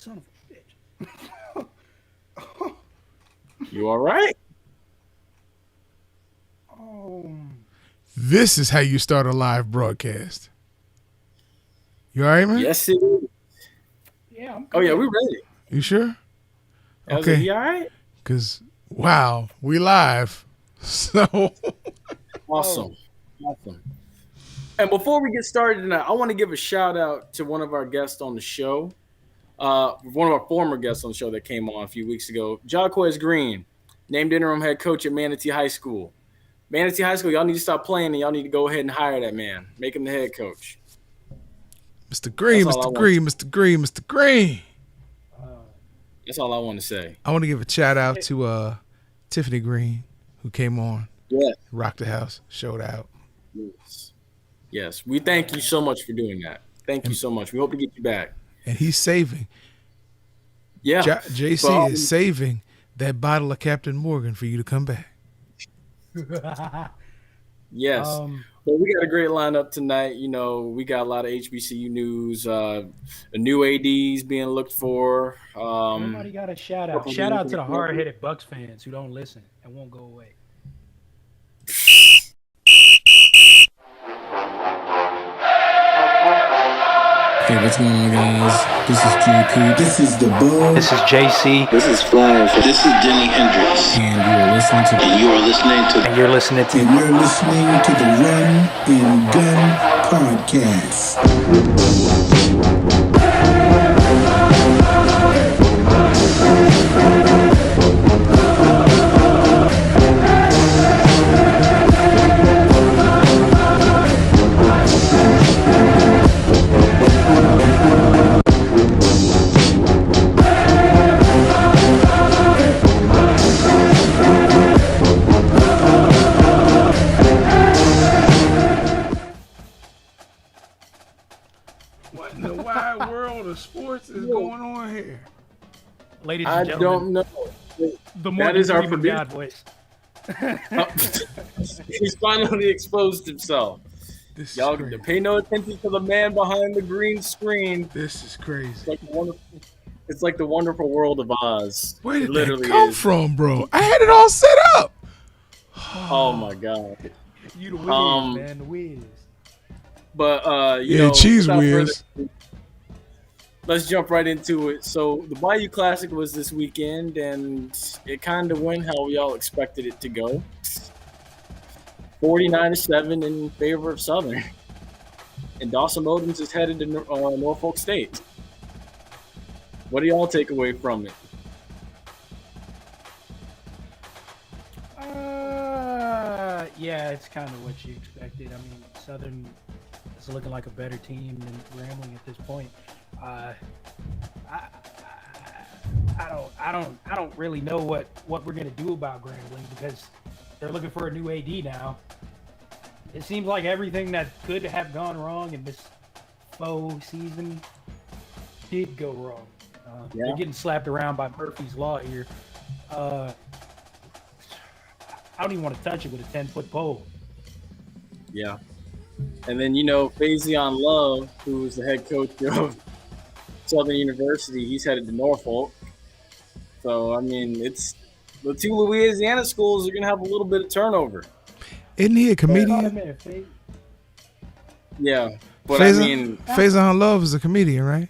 son of a bitch. You all right? Oh, This is how you start a live broadcast. You all right, man? Yes, it is. yeah, I'm Oh, good. yeah, we ready. You sure? I was like, Okay. you all right? Because, wow, we live. So, Awesome. Awesome. And before we get started tonight, I want to give a shout out to one of our guests on the show. One of our former guests on the show that came on a few weeks ago, Jaquez Green, named interim head coach at Manatee High School. Manatee High School, y'all need to stop playing and y'all need to go ahead and hire that man. Make him the head coach. Mr. Green, That's all I Mr. want. Green, Mr. Green, Mr. Green. That's all I want to say. I want to give a shout out to Tiffany Green, who came on, Yes. rocked the house, showed out. Yes. Yes. We thank you so much for doing that. Thank you so much. We hope to get you back. And he's saving. Yeah. JC So, is saving that bottle of Captain Morgan for you to come back. yes. Well, we got a great lineup tonight. You know, we got a lot of HBCU news. A new ADs being looked for. Everybody got a shout out. Shout out to the hard headed Bucks fans who don't listen and won't go away. Hey, what's going on, guys? This is JP. This is the Bug. This is JC. This is Flash. This is Denny Hendricks. And you're listening to And you are listening to And you're listening to And you're listening to the Run and Gun Podcast. What in the wide world of sports is going on here? ladies I and gentlemen. don't know. The more That is our demon God voice. He's finally exposed himself. This is Y'all crazy. pay no attention to the man behind the green screen. This is crazy. It's like the wonderful world of Oz. Where It did literally that come is. from, bro? I had it all set up. Oh my god. You the whiz, man, the whiz. But you Yeah, know, cheese without further whiz. ado, let's jump right into it. So the Bayou Classic was this weekend, and it kind of went how we all expected it to go. 49-7 in favor of Southern. And Dawson Modems is headed to Norfolk State. What do y'all take away from it? Yeah, it's kind of what you expected. I mean, Southern is looking like a better team than Grambling at this point. I don't really know what we're gonna do about Grambling because they're looking for a new AD now. It seems like everything that could have gone wrong in this faux season did go wrong. Yeah. They're getting slapped around by Murphy's Law here. I don't even want to touch it with a 10-foot pole. Yeah. And then, you know, Faison Love, who's the head coach of Southern University, he's headed to Norfolk. So, I mean, it's the two Louisiana schools are going to have a little bit of turnover. Isn't he a comedian? Yeah. But I Faison mean, Faison Love is a comedian, right?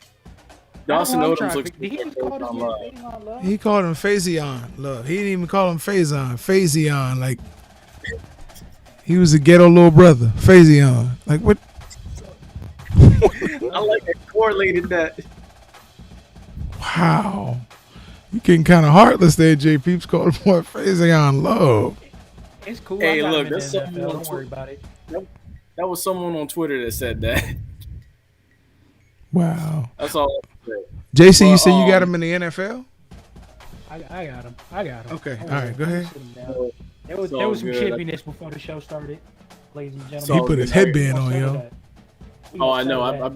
Dawson I'm Odoms trying to looks think. Did he just call this on man Love. Faison Love? He called him Faison Love. He didn't even call him Faison. Faison, like he was a ghetto little brother. Faison, like what? I like it correlated that. Wow, you getting kind of heartless there, J. Peeps. Called him what? Faison Love. It's cool. Hey, I got look, him in that's the something NFL. on Don't worry about it. That was someone on Twitter that said that. Wow. That's all I have to say. JC, you Well, said you got him in the NFL? I got him. I got him. Okay, Don't all right, worry. go ahead. Sit him down. There was all some good. chippiness before the show started, ladies and So- gentlemen. He put his good. headband on, Settle yo. that. We Oh, gonna I know. settle I that.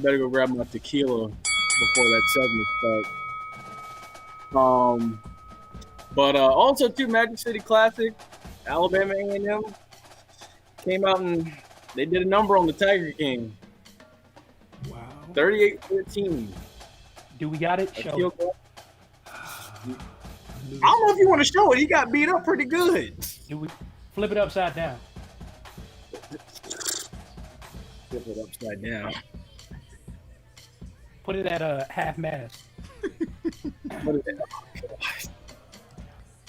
better go grab my tequila before that segment starts. But also too, Magic City Classic, Alabama A&M came out and they did a number on the Tiger King, Wow. 38-14. Do we got it? Show Akil it. Golf. I don't know if you want to show it. He got beat up pretty good. Do we flip it upside down? Flip it upside down. Put it at half mast.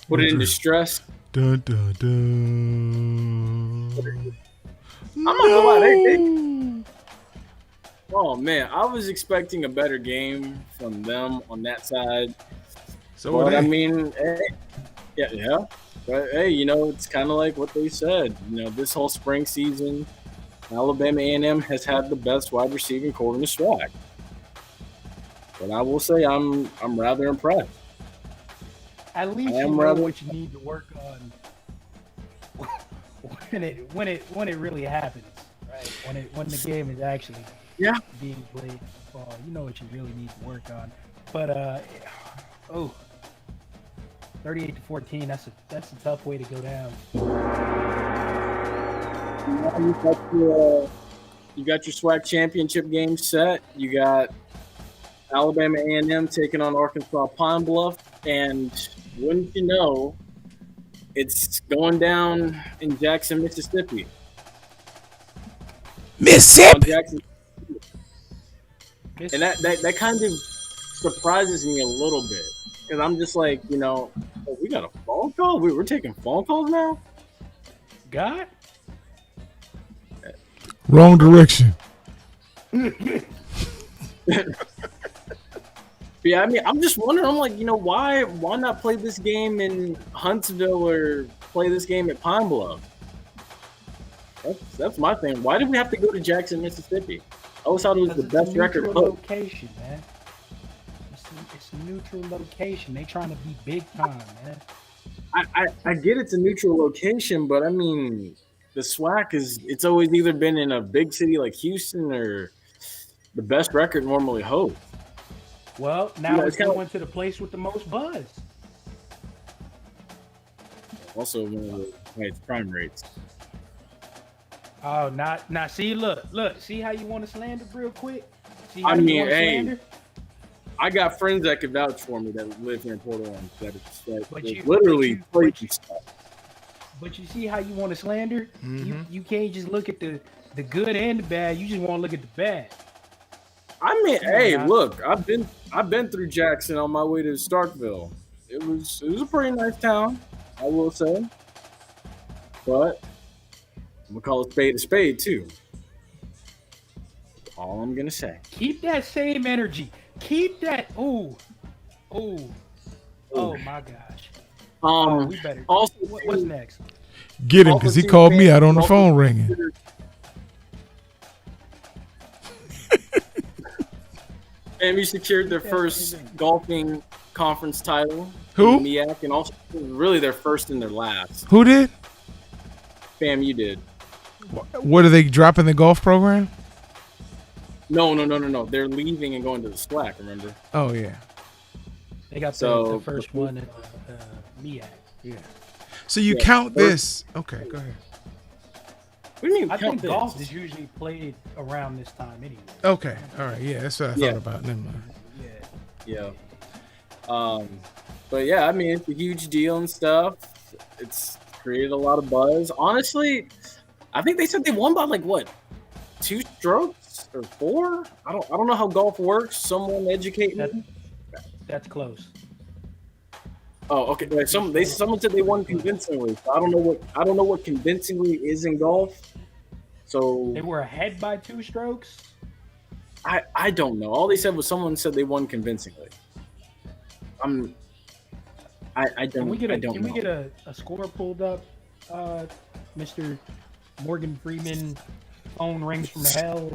Put it in distress. Dun, dun, dun. I'm not gonna lie, oh man, I was expecting a better game from them on that side. So But they, I mean, hey, yeah. But hey, it's kind of like what they said. This whole spring season, Alabama A&M has had the best wide receiving core in the SWAC. But I will say, I'm rather impressed. At least I you am know rather- what you need to work on when it really happens, right? When the game is actually being played fall, you know what you really need to work on. But 38-14, that's a tough way to go down. You got your SWAC championship game set. You got Alabama A&M taking on Arkansas Pine Bluff, and wouldn't you know, it's going down in Jackson, Mississippi. Mississippi. Jackson. And that kind of surprises me a little bit because I'm just like, we got a phone call. We're taking phone calls now. God, Wrong direction. Yeah, I mean, I'm just wondering. I'm like, why not play this game in Huntsville or play this game at Pine Bluff? That's my thing. Why did we have to go to Jackson, Mississippi? I always thought it was the best record. location, man. It's a neutral location. They trying to be big time, man. I get it's a neutral location, but I mean, the SWAC it's always either been in a big city like Houston or the best record normally hosts. Well, now it's kinda- going to the place with the most buzz. Also, one of the highest crime rates. Oh, now see, look, see how you want to slander real quick? See how I you mean, wanna hey, slander? I got friends that could vouch for me that live here in Port Orange that But literally play stuff. But you see how you want to slander? Mm-hmm. You can't just look at the good and the bad. You just want to look at the bad. I mean, hey, now. look, I've been through Jackson on my way to Starkville. It was a pretty nice town, I will say. But I'm gonna call a spade too. All I'm gonna say. Keep that same energy. Keep that. Oh my gosh. We better. Also, What's next? Get him because he called me out on the phone ringing. FAMU secured their first golfing conference title. Who? MEAC, and also really their first and their last. Who did? FAMU did. What are they dropping the golf program? No. They're leaving and going to the SWAC, remember? Oh yeah. They got So- the first one at MEAC. Yeah. So you Yeah. count this? Okay, go ahead. What do you mean? I count think this? golf is usually played around this time anyway. Okay, all right, yeah, that's what I Yeah. thought about. Never mind. Yeah. But yeah, I mean, it's a huge deal and stuff. It's created a lot of buzz. Honestly, I think they said they won by like what, 2 strokes or 4? I don't know how golf works. Someone educate me. That's close. Oh, okay. Like someone said they won convincingly. So I don't know what convincingly is in golf. So They were ahead by 2 strokes. I don't know. All they said was someone said they won convincingly. I don't. Can we get know. a score pulled up, Mr. Morgan Freeman? Phone rings from hell.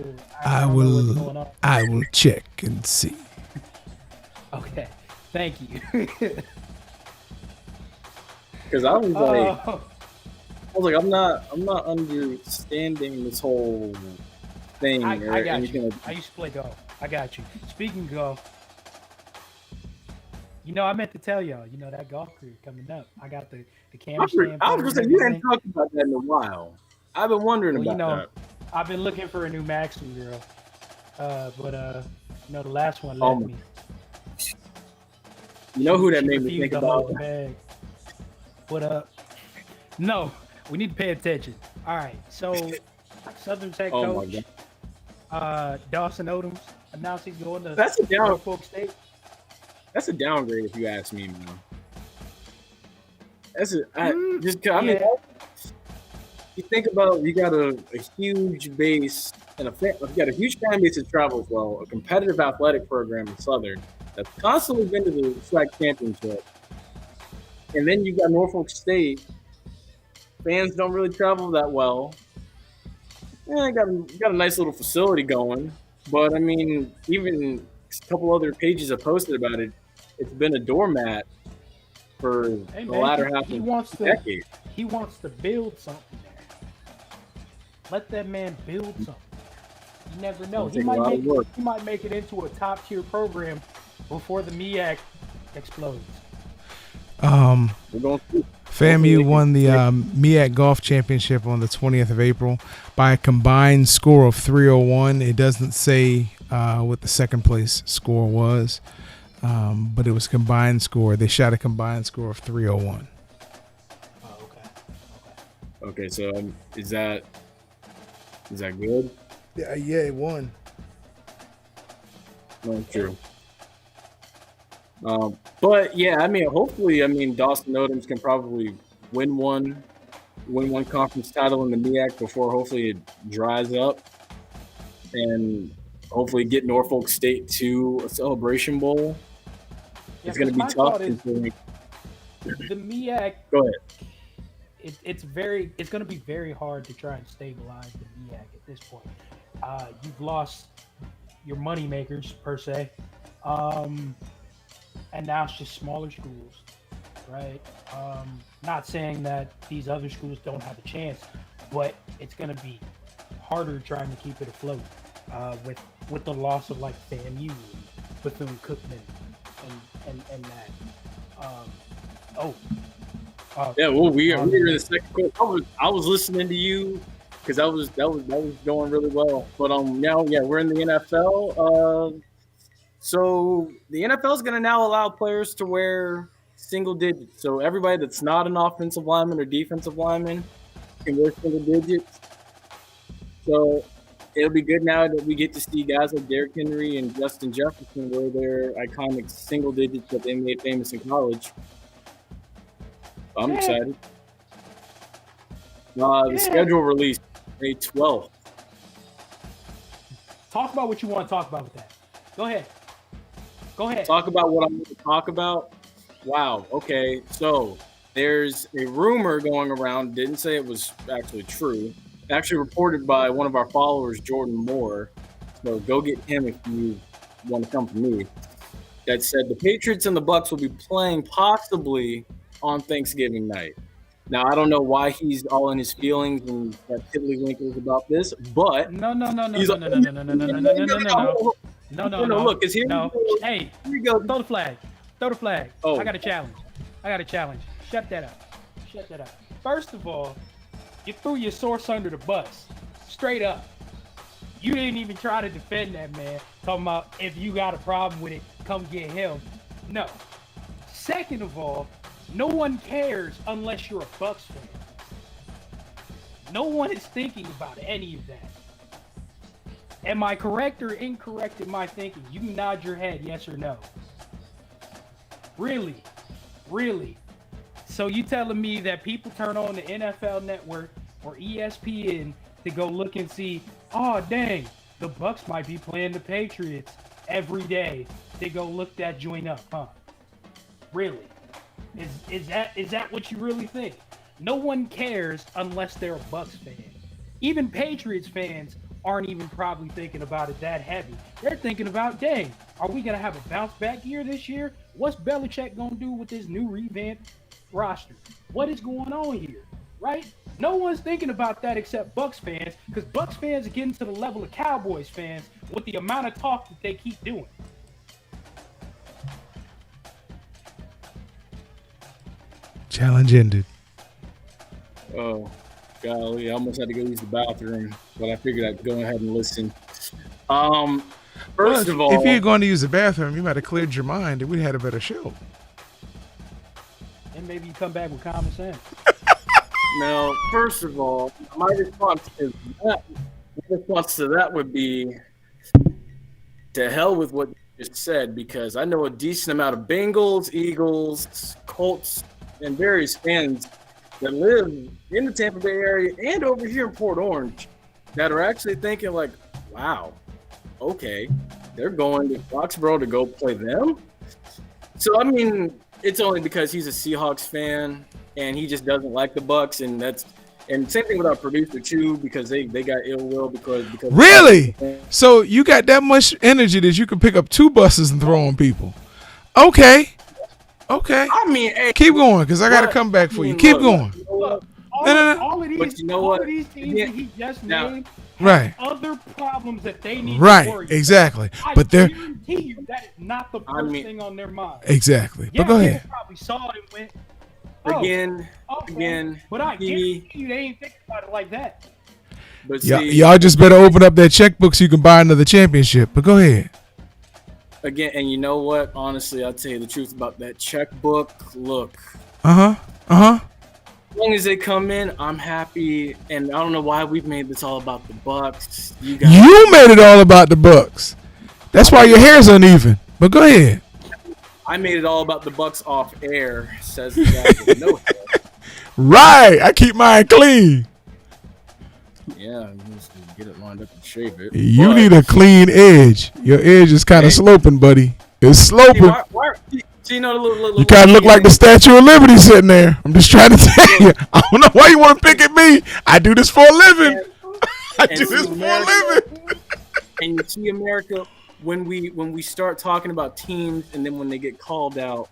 I don't know what's going will. on. I will check and see. Okay, thank you. Because I was like, Oh, I'm not understanding this whole thing. I or got anything you. like- I used to play golf. I got you. Speaking of golf, I meant to tell y'all, that golf career coming up. I got the camera stand. I was gonna say you ain't talked about that in a while. I've been wondering Well, about that. I've been looking for a new Maxim girl, but the last one Oh left my- me. You know who that She made me refused think to hold about? the bag. What up? No, we need to pay attention. All right, so Southern's head Oh my coach, god, Dawson Odoms, announced he's going to that's a down. Norfolk State. That's a downgrade if you ask me, man. That's a I, Mm, just. I mean, yeah. you think about you got a huge base and you got a huge fan base that travels well, a competitive athletic program in Southern that's constantly been to the SWAC championship, and then you got Norfolk State. Fans don't really travel that well. Yeah, got a nice little facility going, but I mean, even a couple other pages have posted about it. It's been a doormat for Hey the man, latter half he of wants the to decade. he wants to build something there. Let that man build something. You never know. It'll take a lot of work. He might make it into a top tier program before the MEAC explodes. Um, We're going through. FAMU won the MEAC Golf Championship on the 20th of April by a combined score of 301. It doesn't say what the second place score was, but it was a combined score. They shot a combined score of 301. Oh, okay. Okay, so is that good? Yeah, it won. No, true. But yeah, I mean, hopefully, Dawson Odoms can probably win one conference title in the MEAC before hopefully it dries up, and hopefully get Norfolk State to a Celebration Bowl. It's going to be tough. The MEAC. Go ahead. It's going to be very hard to try and stabilize the MEAC at this point. You've lost your money makers per se, and now it's just smaller schools, right? Not saying that these other schools don't have a chance, but it's going to be harder trying to keep it afloat with the loss of like FAMU, Bethune-Cookman, and that. Yeah, well, we were in the second quarter. I was listening to you because that was going really well. But now we're in the NFL. So the NFL is going to now allow players to wear single digits. So everybody that's not an offensive lineman or defensive lineman can wear single digits. So it'll be good now that we get to see guys like Derrick Henry and Justin Jefferson wear their iconic single digits that they made famous in college. I'm excited. The schedule released May 12th. Talk about what you want to talk about with that. Go ahead. Talk about what I want to talk about. Wow. Okay. So there's a rumor going around. Didn't say it was actually true. Actually reported by one of our followers, Jordan Moore. So go get him if you want to come to me. That said the Patriots and the Bucs will be playing possibly on Thanksgiving night. Now I don't know why he's all in his feelings and got tiddlywinkles about this, but No. Look, is here. No. Hey, Here we go. throw the flag. Oh. I got a challenge. Shut that up. First of all, you threw your source under the bus. Straight up. You didn't even try to defend that man. Talking about if you got a problem with it, come get him. No. Second of all, no one cares unless you're a Bucs fan. No one is thinking about any of that. Am I correct or incorrect in my thinking? You can nod your head, yes or no. Really? So you telling me that people turn on the NFL Network or ESPN to go look and see, oh dang, the Bucs might be playing the Patriots every day. They go look that joint up, huh? Really? Is that what you really think? No one cares unless they're a Bucs fan. Even Patriots fans aren't even probably thinking about it that heavy. They're thinking about, dang, are we going to have a bounce back year this year? What's Belichick going to do with this new revamped roster? What is going on here, right? No one's thinking about that except Bucs fans, because Bucs fans are getting to the level of Cowboys fans with the amount of talk that they keep doing. Challenge ended. Oh, golly, I almost had to go use the bathroom, but I figured I'd go ahead and listen. First of all, if you're going to use the bathroom, you might have cleared your mind and we had a better show. and maybe you come back with common sense. Now, first of all, my response to that would be to hell with what you just said, because I know a decent amount of Bengals, Eagles, Colts, and various fans that live in the Tampa Bay area and over here in Port Orange that are actually thinking like, wow, okay, they're going to Foxborough to go play them? So, I mean, it's only because he's a Seahawks fan and he just doesn't like the Bucks, and same thing with our producer too, because they got ill will because Really? So you got that much energy that you can pick up 2 buses and throw on people? Okay. I mean, hey, Keep going, because I got to come back for you. Keep going. Look, No. all of these, But you know all what? of these teams that he just Now- named Right. have other problems that they need to Right. worry about. Exactly. I But they're guarantee you that is not the first thing on their mind. exactly. Yeah, But go people ahead. probably saw it and went, again, but I he- guarantee you they ain't think about it like that. but Y'all, see, y'all just better open up that checkbook so you can buy another championship. But go ahead. again, and you know what? Honestly, I'll tell you the truth about that checkbook. Look, Uh huh. as long as they come in, I'm happy. And I don't know why we've made this all about the Bucks. You guys, You made it all about the Bucks. That's why your hair's uneven. But go ahead. I made it all about the Bucks off air. Says the guy with no hair. Right. I keep mine clean. Yeah, you just need to get it lined up and shave it. You But- need a clean edge. Your edge is kind of sloping, buddy. It's See, sloping. you know, the little You kind of look like the Statue of Liberty sitting there. I'm just trying to tell you. I don't know why you want to pick at me. I do this for a living. I do this for a living. And you see, America, when we start talking about teams, and then when they get called out,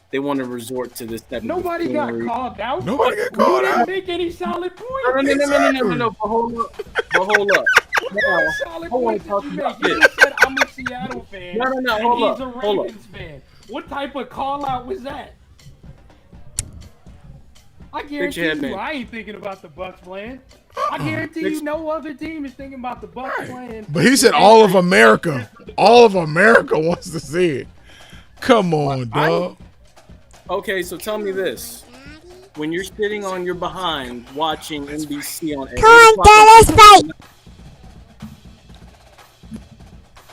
they want to resort to this type Nobody of got buffoonery. called out. Nobody got called You didn't out. make any solid No, points. no. But hold up. Now, Solid I want points to talk did you about make? You this. just said I'm a Seattle fan. No, and hold he's up, a hold up. Ravens fan. What type of call out was that? I guarantee head, you, man. I ain't thinking about the Bucks playing. I guarantee you, no other team is thinking about the Bucks playing. But he said all of America. All of America wants to see it. Come on, dog. Okay, so tell me this. When you're sitting on your behind watching NBC on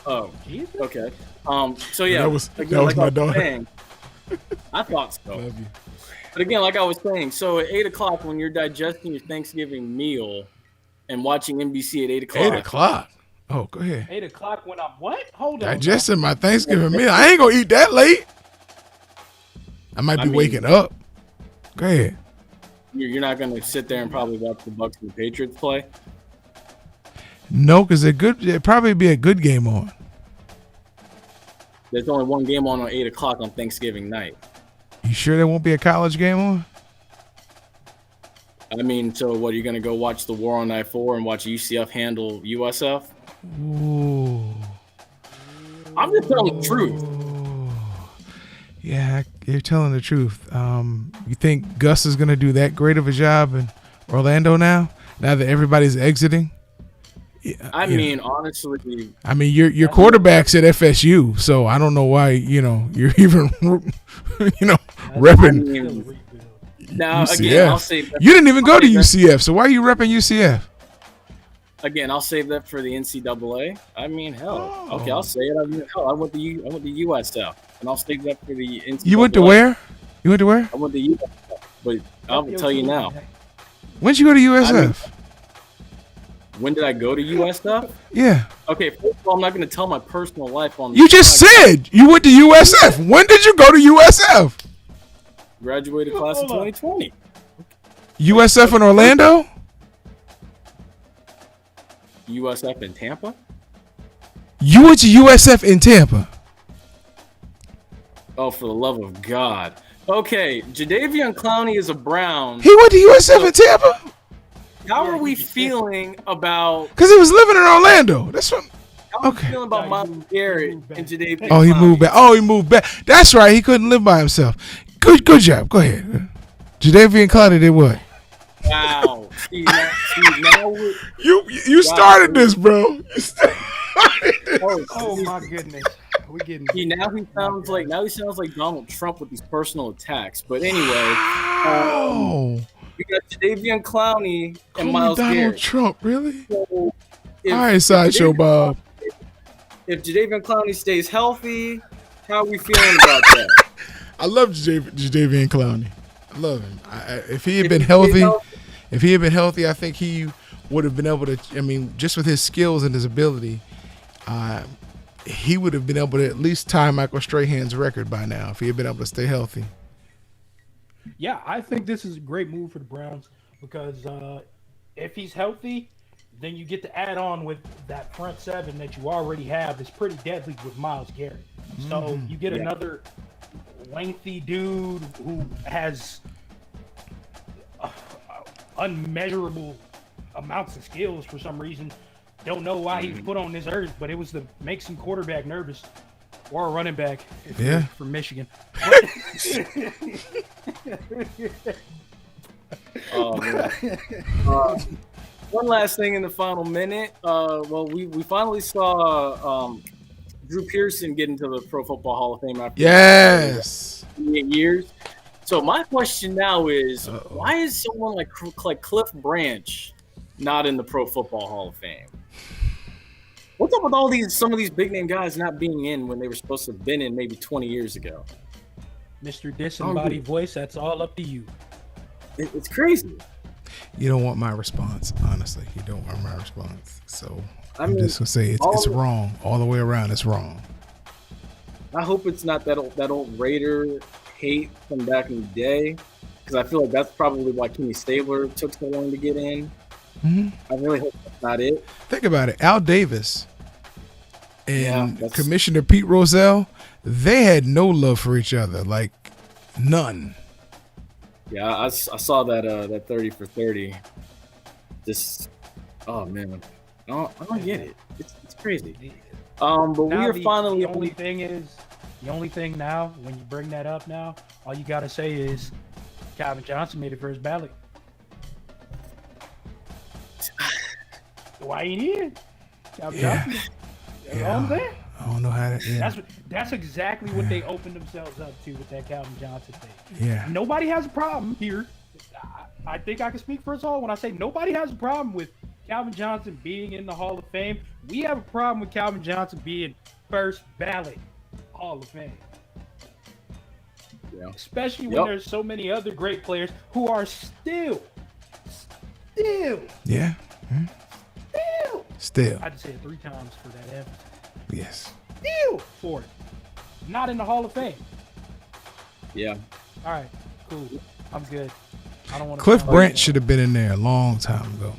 Oh, okay. So yeah, That was like my I was daughter. saying, I thought so. Love you. But again, like I was saying, so at 8 o'clock when you're digesting your Thanksgiving meal and watching NBC at 8 o'clock, 8 o'clock. Oh, go ahead. 8 o'clock when I'm what? Hold on. Digesting my Thanksgiving meal. I ain't gonna eat that late. I might be mean- waking up. Go ahead. you're not going to sit there and probably watch the Bucks and the Patriots play. No, because it'd probably be a good game on. There's only one game on 8 o'clock on Thanksgiving night. You sure there won't be a college game on? I mean, so what, are you going to go watch the War on I-4 and watch UCF handle USF? Ooh. I'm just telling the truth. Yeah, you're telling the truth. You think Gus is gonna do that great of a job in Orlando now that everybody's exiting? Yeah, I you mean, know. honestly, I mean, your quarterback's at FSU, so I don't know why you're even repping I mean, now again, I'll UCF. save that. You didn't even go to UCF, so why are you repping UCF? Again, I'll save that for the NCAA. I mean, hell. Oh. Okay, I'll say it. I mean, hell, I went to USF, and I'll save that for the NCAA. You went to where? You went to where? I went to USF, but I'll tell you now. When'd you go to USF? When did I go to USF? Yeah. Okay, first of all, I'm not going to tell my personal life on. You just said you went to USF. When did you go to USF? Graduated class of 2020. USF in Orlando? USF in Tampa. You went to USF in Tampa. Oh, for the love of God. Okay, Jadeveon Clowney is a Brown. He went to USF in Tampa? How are we feeling about? Because he was living in Orlando. That's what. How are we Okay. feeling about Miles Garrett and Jadeveon? Oh, he Clowney? moved back. Oh, he moved back. That's right. He couldn't live by himself. Good job. Go ahead. Jadeveon Clowney did what? Wow. See, now You started this, bro. You started this. Oh my goodness. We getting. He sounds like Donald Trump with these personal attacks. But anyway, Oh, we got Jadeveon Clowney call and me Myles Donald Garrett. Trump, really? So All right, Sideshow Bob. If Jadeveon Clowney stays healthy, how are we feeling about that? I love Jadeveon Clowney. I love him. If he had been healthy, I think he would have been able to. I mean, just with his skills and his ability, he would have been able to at least tie Michael Strahan's record by now if he had been able to stay healthy. Yeah, I think this is a great move for the Browns because if he's healthy, then you get to add on with that front seven that you already have is pretty deadly with Myles Garrett. So you get another lengthy dude who has unmeasurable amounts of skills for some reason. Don't know why he was put on this earth, but it was to make some quarterback nervous or a running back if you're from Michigan. Oh, man. One last thing in the final minute. We finally saw Drew Pearson get into the Pro Football Hall of Fame after 8 years. So my question now is, why is someone like Cliff Branch not in the Pro Football Hall of Fame? What's up with some of these big name guys not being in when they were supposed to have been in maybe 20 years ago? Mr. Disembodied Voice, that's all up to you. It's crazy. You don't want my response, honestly. You don't want my response. So I'm just gonna say it's wrong all the way around. It's wrong. I hope it's not that old Raider hate from back in the day, because I feel like that's probably why Kenny Stabler took so long to get in. I really hope that's not it. Think about it. Al Davis and Commissioner Pete Rozelle, they had no love for each other, like none. Yeah, I saw that 30 for 30. Just, oh man, I don't get it. It's crazy. But we are finally. The only thing now, when you bring that up now, all you gotta say is Calvin Johnson made it for his ballot. Why ain't he in? Calvin Johnson. That's all I'm saying. I don't know how to. Yeah. That's exactly what they opened themselves up to with that Calvin Johnson thing. Yeah. Nobody has a problem here. I think I can speak for us all when I say nobody has a problem with Calvin Johnson being in the Hall of Fame. We have a problem with Calvin Johnson being first ballot Hall of Fame. Yeah. Especially when there's so many other great players who are still. Yeah. Still. I had to say it 3 times for that emphasis. Yes. Still for it. Not in the Hall of Fame. Yeah. All right. Cool. I'm good. I don't want to. Cliff Branch should have been in there a long time ago.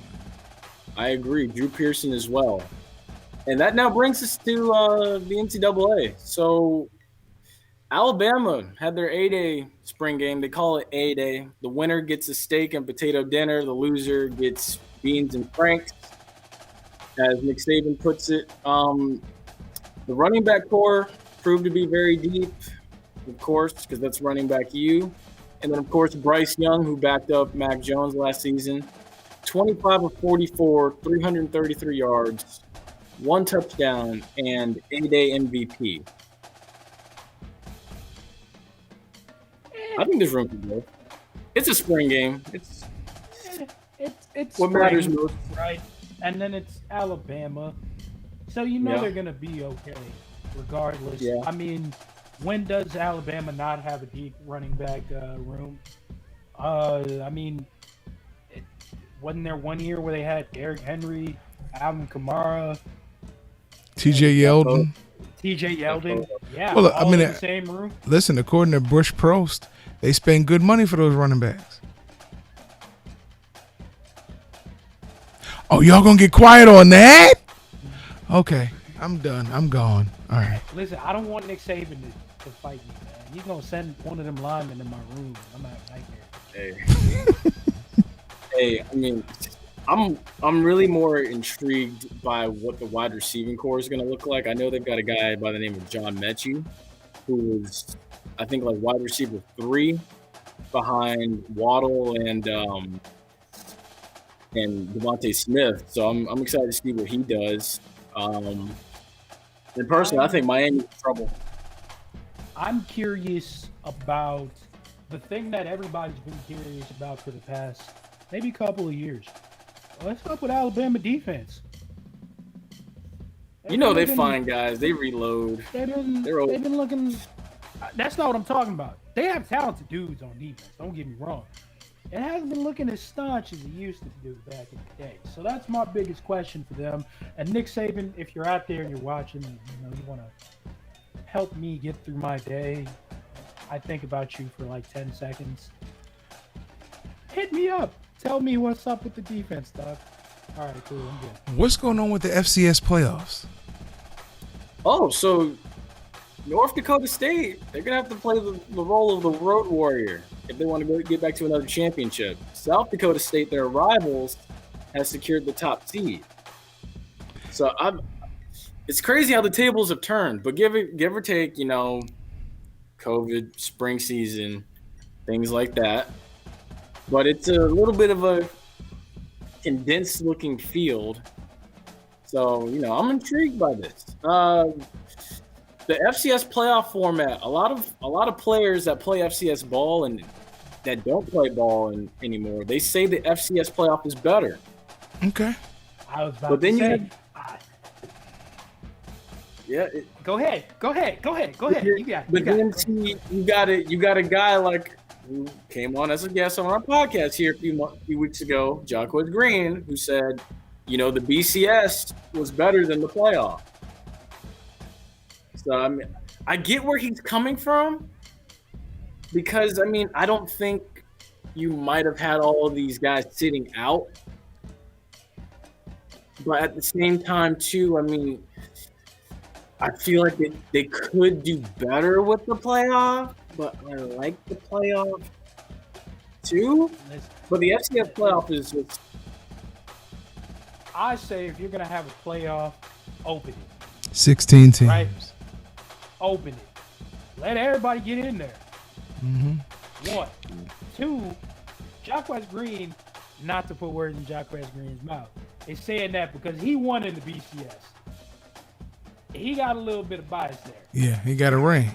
I agree. Drew Pearson as well. And that now brings us to the NCAA. So Alabama had their A-Day spring game. They call it A-Day. The winner gets a steak and potato dinner. The loser gets beans and franks, as Nick Saban puts it. The running back core proved to be very deep, of course, because that's running back U. And then, of course, Bryce Young, who backed up Mac Jones last season. 25 of 44, 333 yards, 1 touchdown, and A-Day MVP. I think there's room for growth. It's a spring game. It's what matters most, right? And then it's Alabama, so they're gonna be okay, regardless. Yeah. I mean, when does Alabama not have a deep running back room? I mean, wasn't there one year where they had Derrick Henry, Alvin Kamara, TJ Yeldon? Yeah. Well, all in the same room. Listen, according to Bush Prost, they spend good money for those running backs. Oh, y'all gonna get quiet on that? Okay, I'm done. I'm gone. All right. Listen, I don't want Nick Saban to fight me, man. He's gonna send one of them linemen in my room. I'm out right Hey. Hey, I mean, I'm really more intrigued by what the wide receiving core is going to look like. I know they've got a guy by the name of John Mechie, who is, I think, like wide receiver 3 behind Waddle and Devontae Smith. So I'm excited to see what he does. And personally, I think Miami's in trouble. I'm curious about the thing that everybody's been curious about for the past maybe couple of years. What's up with Alabama defense? You know they find guys. They reload. They've been looking. That's not what I'm talking about. They have talented dudes on defense. Don't get me wrong. It hasn't been looking as staunch as it used to do back in the day. So that's my biggest question for them. And Nick Saban, if you're out there and you're watching, you want to help me get through my day, I think about you for like 10 seconds. Hit me up. Tell me what's up with the defense, Doc. All right, cool. I'm good. What's going on with the FCS playoffs? Oh, so North Dakota State, they're going to have to play the role of the road warrior if they want to get back to another championship. South Dakota State, their rivals, has secured the top seed. So it's crazy how the tables have turned, but give or take, COVID, spring season, things like that. But it's a little bit of a condensed looking field. So, I'm intrigued by this. The FCS playoff format, a lot of players that play FCS ball and that don't play ball anymore, they say the FCS playoff is better. Okay. I was about to say. Go ahead. You got a guy like who came on as a guest on our podcast here a few weeks ago, Jacquez Green, who said, the BCS was better than the playoff. So I get where he's coming from because I don't think you might have had all of these guys sitting out, but at the same time too, I feel like they could do better with the playoff, but I like the playoff too. But the FCS playoff is just. I say if you're gonna have a playoff, open it. 16 teams. Right? Open it. Let everybody get in there. Mm-hmm. 1. 2. Jacquez Green, not to put words in Jacquez Green's mouth, is saying that because he won in the BCS. He got a little bit of bias there. Yeah, he got a ring.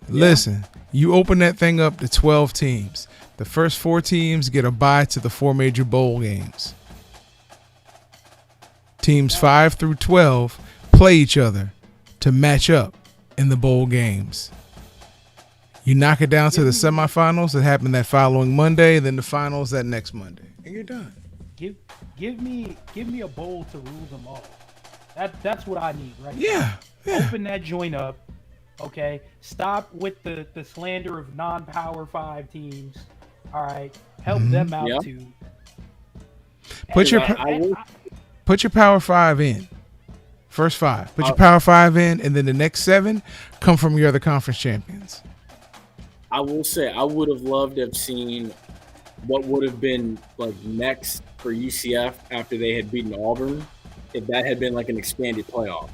Listen, you open that thing up to 12 teams. The first 4 teams get a bye to the 4 major bowl games. Teams 5 through 12 play each other to match up in the bowl games. You knock it down to the semifinals that happen that following Monday, then the finals that next Monday, and you're done. Give me a bowl to rule them all. That's what I need, right? Yeah. Open that joint up, okay? Stop with the slander of non-Power 5 teams. All right, help them out too. Put your Power 5 in. First 5. Put your Power 5 in, and then the next 7 come from your other conference champions. I will say I would have loved to have seen what would have been like next for UCF after they had beaten Auburn. If that had been like an expanded playoff,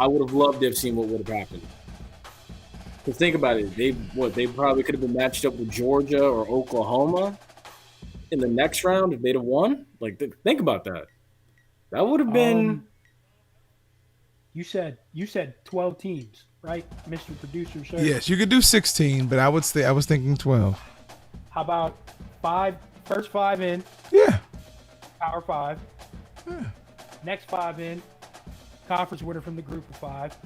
I would have loved to have seen what would have happened. Because think about it, they probably could have been matched up with Georgia or Oklahoma in the next round if they'd have won. Like, think about that. That would have been. You said 12 teams, right, Mr. Producer? Sir? Yes, you could do 16, but I was thinking 12. How about 5? First 5 in. Yeah. Power 5. Yeah. Next 5 in. Conference winner from the group of 5.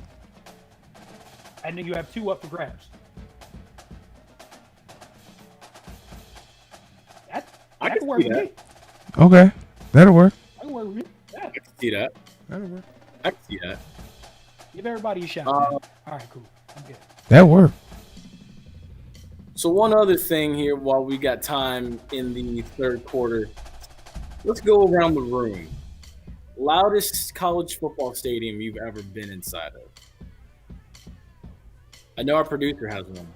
And then you have 2 up for grabs. That can work with me. Okay. That'll work. That can work with me. Yeah. I can see that. That'll work. I can see that. Give everybody a shot. All right, cool. I'm good. That'll work. So one other thing here while we got time in the third quarter, let's go around the room. Loudest college football stadium you've ever been inside of. I know our producer has one.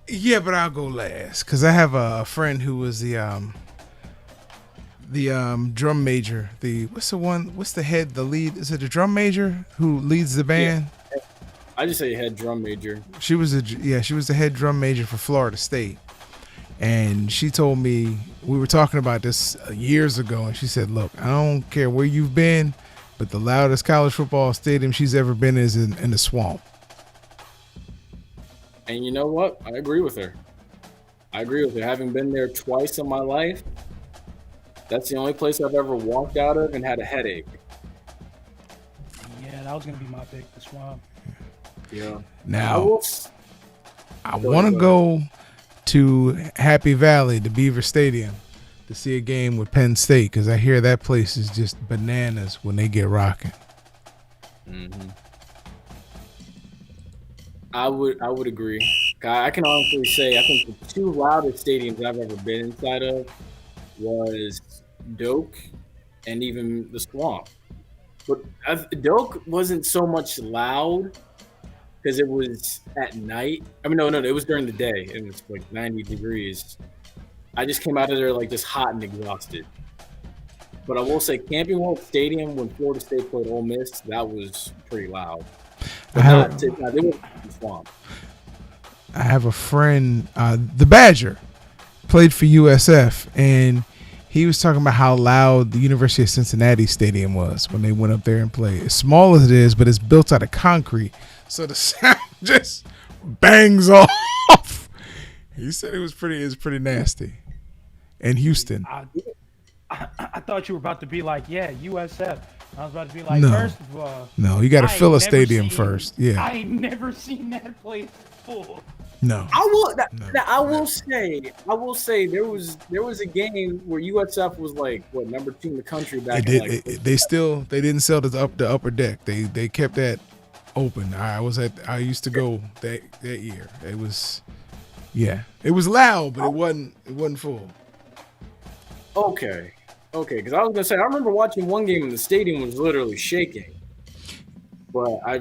Yeah, but I'll go last because I have a friend who was the drum major. What's the head? The lead? Is it the drum major who leads the band? Yeah. I just say head drum major. She was the head drum major for Florida State, And she told me, we were talking about this years ago, and she said, look, I don't care where you've been, but the loudest college football stadium she's ever been is in the Swamp. And you know what? I agree with her. Having been there twice in my life, that's the only place I've ever walked out of and had a headache. Yeah, that was going to be my pick, the Swamp. Yeah. Now, I want to go to Happy Valley, the Beaver Stadium, to see a game with Penn State, because I hear that place is just bananas when they get rocking. Mm-hmm. I would agree. I can honestly say I think the two loudest stadiums I've ever been inside of was Doak and even the Swamp. But Doak wasn't so much loud because it was at night. I mean, no, it was during the day. It was like 90 degrees. I just came out of there like just hot and exhausted. But I will say Camping World Stadium when Florida State played Ole Miss, that was pretty loud. But it was the Swamp. I have a friend, the Badger, played for USF, and he was talking about how loud the University of Cincinnati Stadium was when they went up there and played. As small as it is, but it's built out of concrete, so the sound just bangs off. He said it was pretty nasty. And Houston. I thought you were about to be like, yeah, USF. I was about to be like, No. first of all, No, you got to fill a stadium first. Yeah. I ain't never seen that place full. No. I will say there was a game where USF was like number 2 in the country back They in they didn't sell the upper deck. They kept that open. I used to go that year. It was loud, but it wasn't full. Okay, because I was gonna say I remember watching one game and the stadium was literally shaking. But I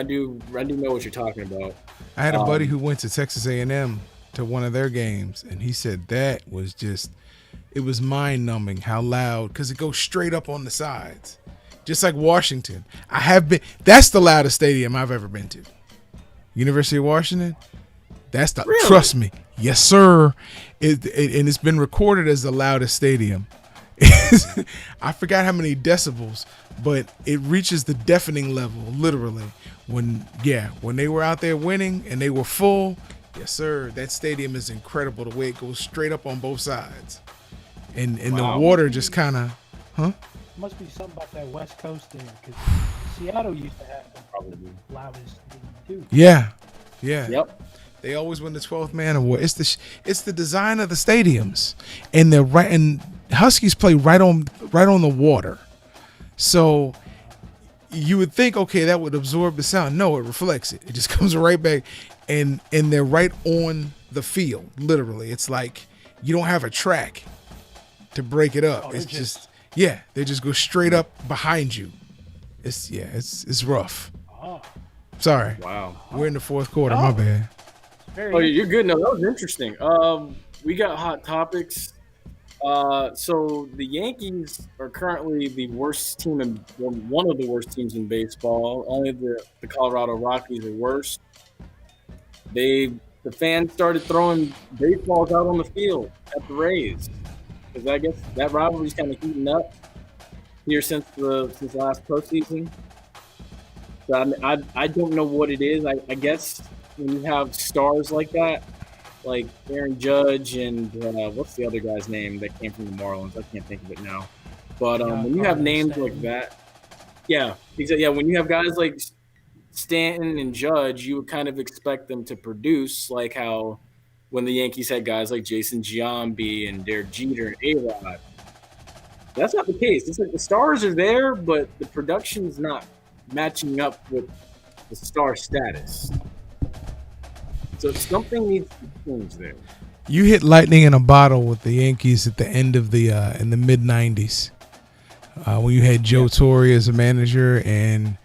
do know what you're talking about. I had a buddy who went to Texas A&M to one of their games, and he said that was it was mind-numbing how loud, because it goes straight up on the sides, just like Washington. That's the loudest stadium I've ever been to. University of Washington. Really? Trust me, yes sir. And it's been recorded as the loudest stadium. I forgot how many decibels, but it reaches the deafening level, literally. When they were out there winning and they were full, yes sir, that stadium is incredible the way it goes straight up on both sides. And the water just kind of, Must be something about that West Coast there, because Seattle used to have the loudest stadium too. Yeah. Yep. They always win the 12th man award. It's the design of the stadiums, and Huskies play right on the water, so you would think, okay, that would absorb the sound. No, it reflects it. It just comes right back, and they're right on the field. Literally, it's like you don't have a track to break it up. They just go straight up behind you. It's rough. Oh. Sorry. Wow. We're in the fourth quarter. My bad. You're good. No, that was interesting. We got hot topics. So the Yankees are currently the worst team one of the worst teams in baseball. Only the Colorado Rockies are worse. The fans started throwing baseballs out on the field at the Rays, because I guess that rivalry's kind of heating up here since last postseason. So I don't know what it is. I guess when you have stars like that, like Aaron Judge and what's the other guy's name that came from the Marlins? I can't think of it now. But when you have names like that, when you have guys like Stanton and Judge, you would kind of expect them to produce, like how when the Yankees had guys like Jason Giambi and Derek Jeter and A-Rod. That's not the case. It's like the stars are there, but the production's not matching up with the star status. So something needs to change there. You hit lightning in a bottle with the Yankees at the end of the in the mid '90s, when you had Joe Torre as a manager, and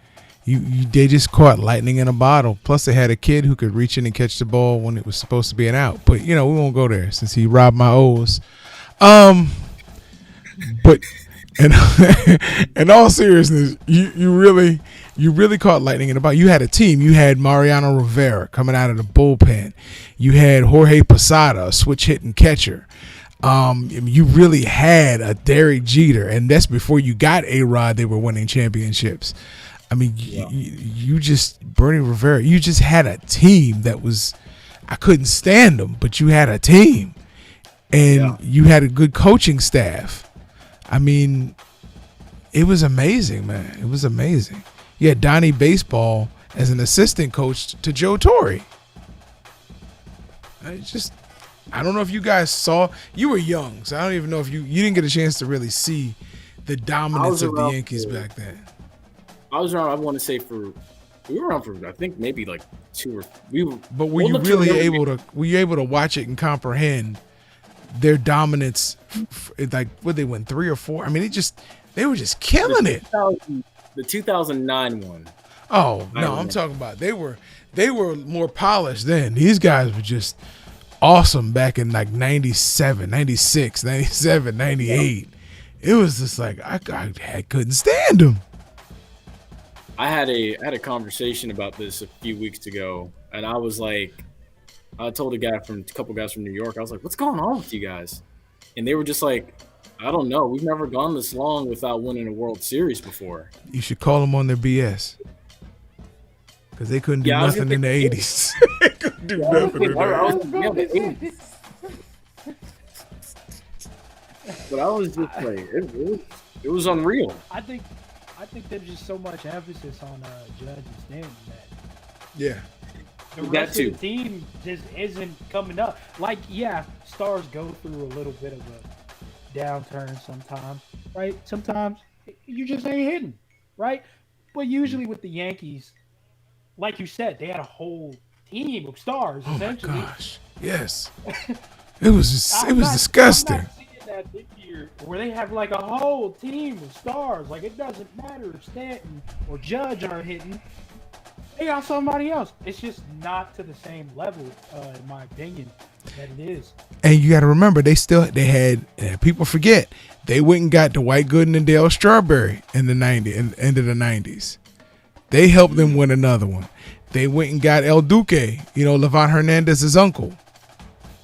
they just caught lightning in a bottle. Plus, they had a kid who could reach in and catch the ball when it was supposed to be an out. But we won't go there since he robbed my O's. But in all seriousness, you really, You really caught lightning in a bottle. You had a team. You had Mariano Rivera coming out of the bullpen. You had Jorge Posada, a switch hitting catcher. You really had a Derek Jeter, and that's before you got A-Rod. They were winning championships. I mean, you just Bernie Rivera. You just had a team that was. I couldn't stand them, but you had a team, and you had a good coaching staff. I mean, it was amazing, man. It was amazing. You had Donnie Baseball as an assistant coach to Joe Torre. I don't know if you guys saw. You were young, so I don't even know if you didn't get a chance to really see the dominance of the Yankees back then. I was around. I want to say we were around for I think maybe like 2 or we were. But were you really able to? Were you able to watch it and comprehend their dominance? Like, would they win 3 or 4? I mean, they were just killing it. The 2009 one. Oh no, I'm talking about they were more polished then. These guys were just awesome back in like 97, 96, 97, 98. It was just like I couldn't stand them. I had a conversation about this a few weeks ago, and I was like, I told a couple guys from New York, I was like, what's going on with you guys? And they were just like, I don't know. We've never gone this long without winning a World Series before. You should call them on their BS. Because they couldn't do nothing in the 80s. They couldn't do nothing in the 80s. But I was just like, it was unreal. I think there's just so much emphasis on Judge and Stanton that Yeah. the rest of the team just isn't coming up. Like, yeah, stars go through a little bit of a downturn sometimes, right? Sometimes you just ain't hitting, right? But usually with the Yankees, like you said, they had a whole team of stars. Oh essentially. my gosh! Yes, it was disgusting. I'm not seeing that this year, where they have like a whole team of stars. Like, it doesn't matter if Stanton or Judge aren't hitting; they got somebody else. It's just not to the same level, in my opinion, that it is. And you got to remember, they had people forget they went and got Dwight Gooden and Dale Strawberry in the end of the 90s. They helped them win another one. They went and got El Duque, Levon Hernandez's uncle,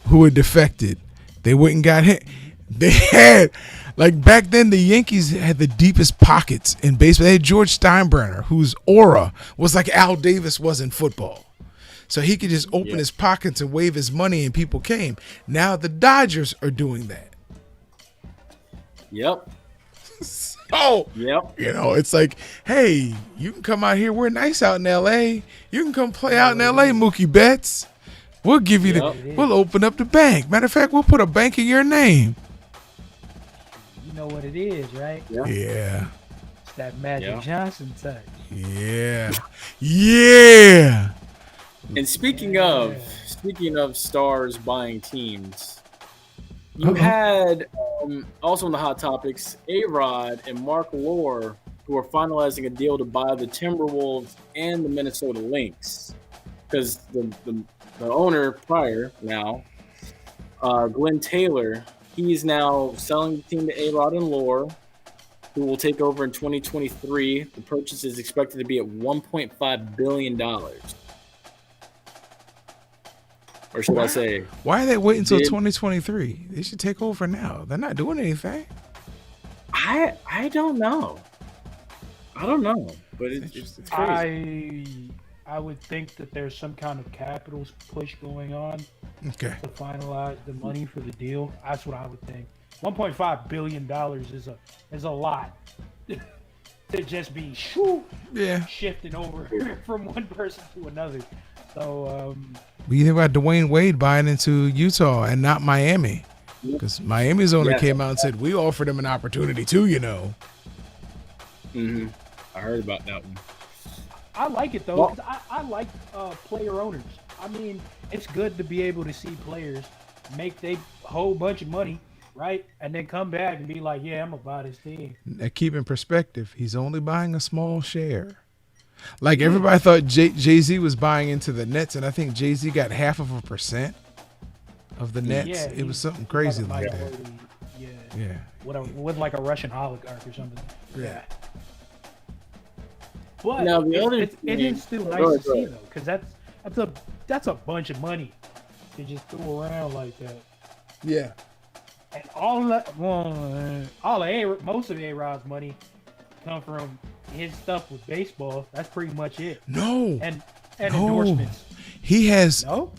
who had defected. They went and got him. They had, like, back then, the Yankees had the deepest pockets in baseball. They had George Steinbrenner, whose aura was like Al Davis was in football. So he could just open his pockets and wave his money and people came. Now the Dodgers are doing that. Yep. Oh, yep. It's like, hey, you can come out here. We're nice out in L.A. You can come play out in L.A., Mookie Betts. We'll give you we'll open up the bank. Matter of fact, we'll put a bank in your name. You know what it is, right? Yeah. It's that Magic Johnson type. Yeah. Yeah. And speaking of stars buying teams, you had also in the Hot Topics, A-Rod and Mark Lore, who are finalizing a deal to buy the Timberwolves and the Minnesota Lynx. Because the owner prior now, Glenn Taylor, he's now selling the team to A-Rod and Lore, who will take over in 2023. The purchase is expected to be at $1.5 billion. Or should I say? Why are they waiting until 2023? They should take over now. They're not doing anything. I don't know. But it's crazy. I would think that there's some kind of capital push going on to finalize the money for the deal. That's what I would think. $1.5 billion is a lot to just be shifting over from one person to another. So what do you think about Dwayne Wade buying into Utah and not Miami? Because Miami's owner came out and said, we offered him an opportunity too, Mm-hmm. I heard about that one. I like it, though. Cause I like player owners. I mean, it's good to be able to see players make a whole bunch of money, right? And then come back and be like, yeah, I'm going to buy this team. Now, keep in perspective, he's only buying a small share. Like, everybody thought Jay-Z was buying into the Nets, and I think Jay-Z got 0.5% of the Nets. Yeah, it was something crazy like that. Yeah. With like a Russian oligarch or something. Yeah. But Now, the other it thing- is still nice Go ahead, to go see ahead. though, because that's a bunch of money to just throw around like that. Yeah. And most of A-Rod's money come from his stuff with baseball. That's pretty much it. No. And No. endorsements. He has No?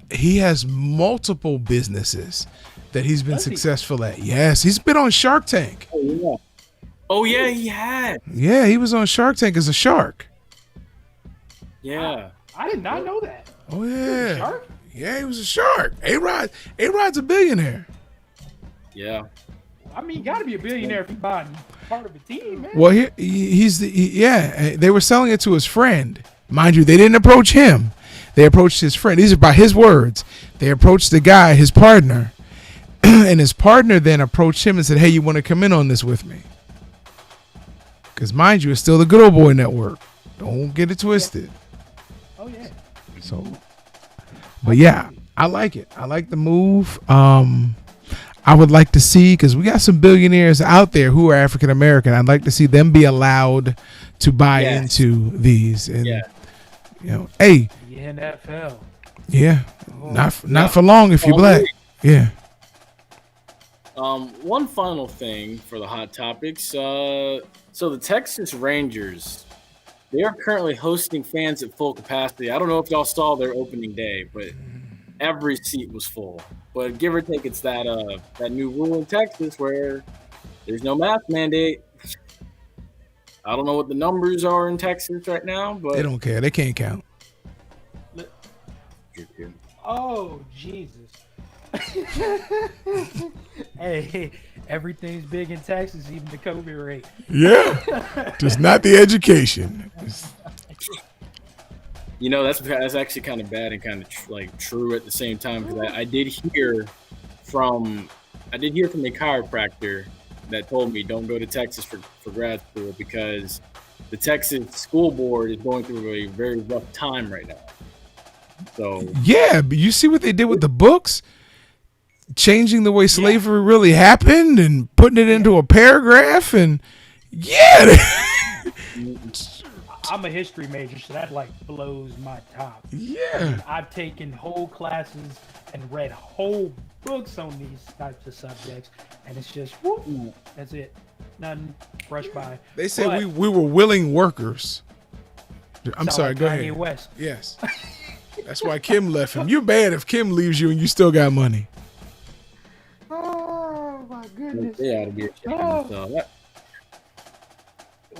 multiple businesses that he's been Does he? successful at. Yes, he's been on Shark Tank. Oh yeah, he had. Yeah, he was on Shark Tank as a shark. Yeah. I did not know that. Oh yeah. Shark? Yeah, he was a shark. A-Rod's a billionaire. Yeah. I mean, you got to be a billionaire if you buy part of a team, man. Well, they were selling it to his friend. Mind you, they didn't approach him. They approached his friend. These are by his words. They approached the guy, his partner, and his partner then approached him and said, "Hey, you want to come in on this with me?" Because mind you, it's still the Good Old Boy Network. Don't get it twisted. Oh yeah. So, but yeah, I like it. I like the move. I would like to see, because we got some billionaires out there who are African American. I'd like to see them be allowed to buy Yes. into these. And Yeah. you know, hey, The NFL. yeah, not for long if you're black. Yeah. One final thing for the hot topics. So the Texas Rangers, they are currently hosting fans at full capacity. I don't know if y'all saw their opening day, but every seat was full. But give or take, it's that new rule in Texas where there's no mask mandate. I don't know what the numbers are in Texas right now, but They don't care. They can't count. Oh Jesus. Hey, everything's big in Texas, even the COVID rate. Yeah. Just not the education. You know, that's actually kind of bad and kind of true at the same time, because I did hear from a chiropractor that told me don't go to Texas for grad school because the Texas school board is going through a very rough time right now. So Yeah, but you see what they did with the books? Changing the way slavery really happened and putting it into a paragraph, and I'm a history major, so that like blows my top. yeah. I've taken whole classes and read whole books on these types of subjects, and it's just whoop, that's it. Nothing brushed by. They said But we were willing workers. I'm sound sorry, like go Kanye ahead. West. Yes. That's why Kim left him. You're bad if Kim leaves you and you still got money. Oh my goodness. they ought to be ashamed. Oh. So that,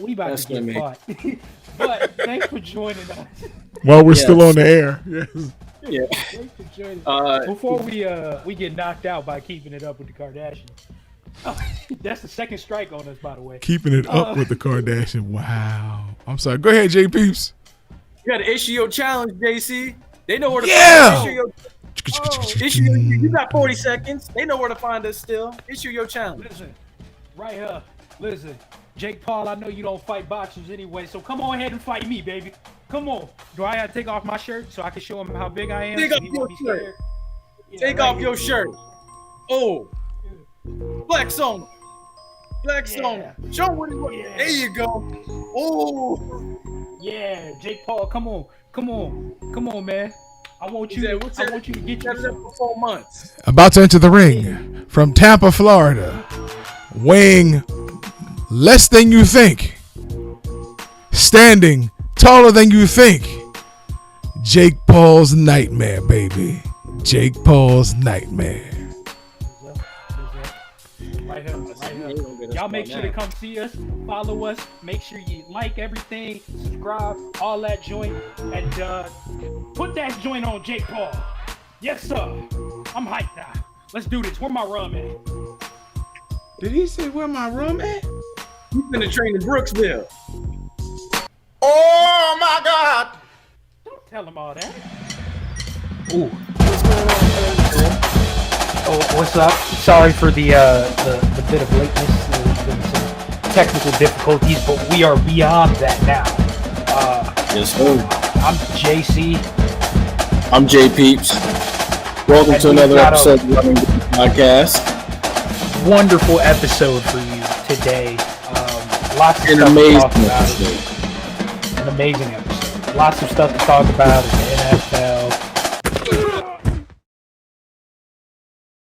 We about That's to get what I caught. But thanks for joining us. While we're Yes. still on the air. Yes. yeah. Thanks for joining us. Uh, Before we get knocked out by keeping it up with the Kardashians. Oh, that's the second strike on us, by the way. Keeping it up with the Kardashian. Wow. I'm sorry. Go ahead, J Peeps. you got to issue your challenge, JC. They know where to Yeah. find us. You got 40 seconds. They know where to find us still. Issue your challenge. Listen, right here. Listen, Jake Paul, I know you don't fight boxers anyway, so come on ahead and fight me, baby. Come on. Do I have to take off my shirt so I can show him how big I am? Take so off he your won't be shirt. scared? Yeah, Take right off here. your shirt. Oh. Flex on. Flex Yeah. on. Show what it was. Yeah. There you go. Oh. Yeah, Jake Paul, come on, man. I want you. What's I want you to get Set it up you. for 4 months. About to enter the ring from Tampa, Florida, weighing less than you think, standing taller than you think. Jake Paul's nightmare, baby. Jake Paul's nightmare. Right here, right here. Y'all make sure to come see us, follow us, make sure you like everything, subscribe, all that joint, and put that joint on Jake Paul. Yes, sir. I'm hyped now. Let's do this. Where my rum at? Did he say where my room at? You finna train in Brooksville. Oh my God! Don't tell him all that. Ooh. Oh, what's up? Sorry for the bit of lateness. There's been some technical difficulties, but we are beyond that now. Yes, sir. I'm JC. I'm Jay Peeps. Welcome And to we've another got episode of the Running Good podcast. Wonderful episode for you today. Lots of An stuff to amazing talk about. episode. An amazing episode. Lots of stuff to talk about, and